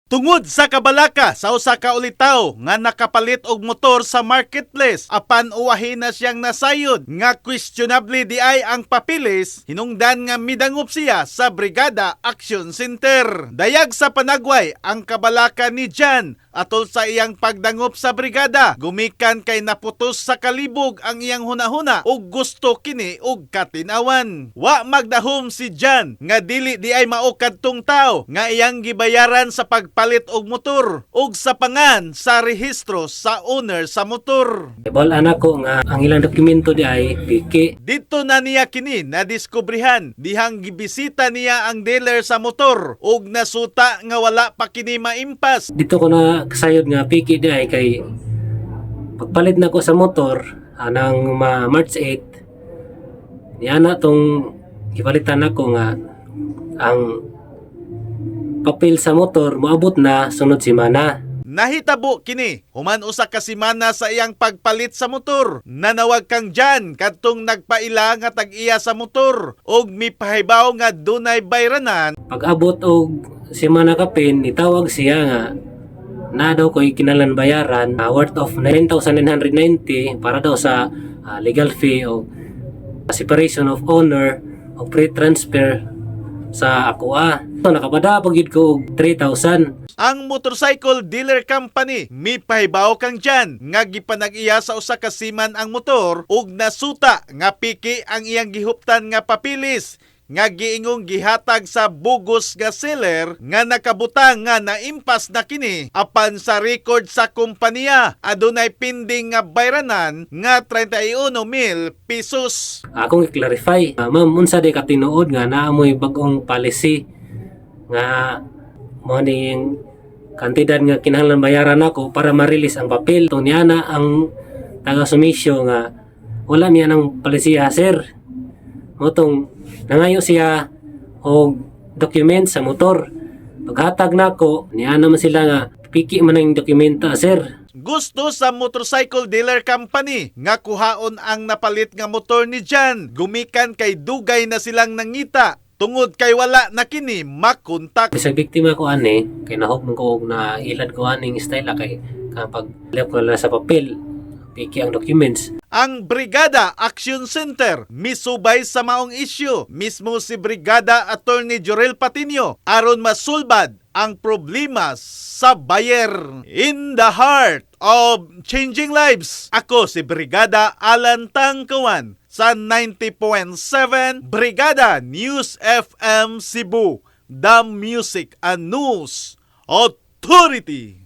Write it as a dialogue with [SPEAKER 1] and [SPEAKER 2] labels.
[SPEAKER 1] Tungod sa kabalaka sa usa ka ulitaw nga nakapalit og motor sa marketplace apan uwahin na siyang nasayod nga questionably di ay ang papilis, hinungdan nga midangop siya sa Brigada Action Center. Dayag sa panagway ang kabalaka ni Jan atol sa iyang pagdangop sa brigada. Gumikan kay naputos sa kalibog ang iyang hunahuna ug gusto kini og katinawan. Wa magdahom si Jan nga dili di ay mao kadtong tawo nga iyang gibayaran sa pagpalit og motor ug sa pangan sa rehistro sa owner sa motor.
[SPEAKER 2] Balaan ako nga ang ilang dokumento di ay piki.
[SPEAKER 1] Dito na niya kini nadiskubrihan dihang gibisita niya ang dealer sa motor ug nasuta nga wala pa kini maimpas.
[SPEAKER 2] Dito ko na kasayod nga piki di ay kay pagpalit na ko sa motor anang March 8 niya na tong gipalitan ako nga ang papel sa motor moabot na sunod semana.
[SPEAKER 1] Nahitabo kini human usa ka semana sa iyang pagpalit sa motor. Nanawag kang Jan kadtong nagpaila nga tag-iya sa motor ug mipahibaw nga dunay bayranan.
[SPEAKER 2] Pag-abot og semana kapin nitawag siya nga na daw ko'y kinalan bayaran worth of 9,990 para daw sa legal fee o separation of owner o pre-transfer sa ako. So nakabada pagid ko og 3,000.
[SPEAKER 1] Ang motorcycle dealer company mipahibaw kang Jan nga gipanag-iya sa usa ka seaman ang motor ug nasuta nga piki ang iyang gihuptan nga papilis nga giingong gihatag sa bugos nga seller nga nakabutang nga naimpas na kini apan sa record sa kompanya adunay pending nga bayranan nga 31,000 pesos.
[SPEAKER 2] Akong i-clarify, ma'am, unsa di ka tinuod nga naamoy bag-ong policy nga mo ning kantidad nga kinahanglan bayaran ako para ma-release ang papel. To niya na ang taga-sumisyo nga wala niya ng palisiya, sir. Motong nangayo siya og document sa motor. Paghatag nako, niya naman sila nga piki man ang dokumenta, sir.
[SPEAKER 1] Gusto sa motorcycle dealer company nga kuhaon ang napalit nga motor ni Jan. Gumikan kay dugay na silang nangita tungod kay wala na kini makontak.
[SPEAKER 2] Bisag biktima ko ani, kay nahog man ko og na ilad ko aning style kay kapag lep ko na sa papel, piki ang documents.
[SPEAKER 1] Ang Brigada Action Center misubay sa maong isyu. Mismo si Brigada Attorney Jorel Patinio aron masulbad ang problema sa buyer. In the heart of changing lives, ako si Brigada Alan Tangkawan sa 90.7 Brigada News FM Cebu, the Music and News Authority.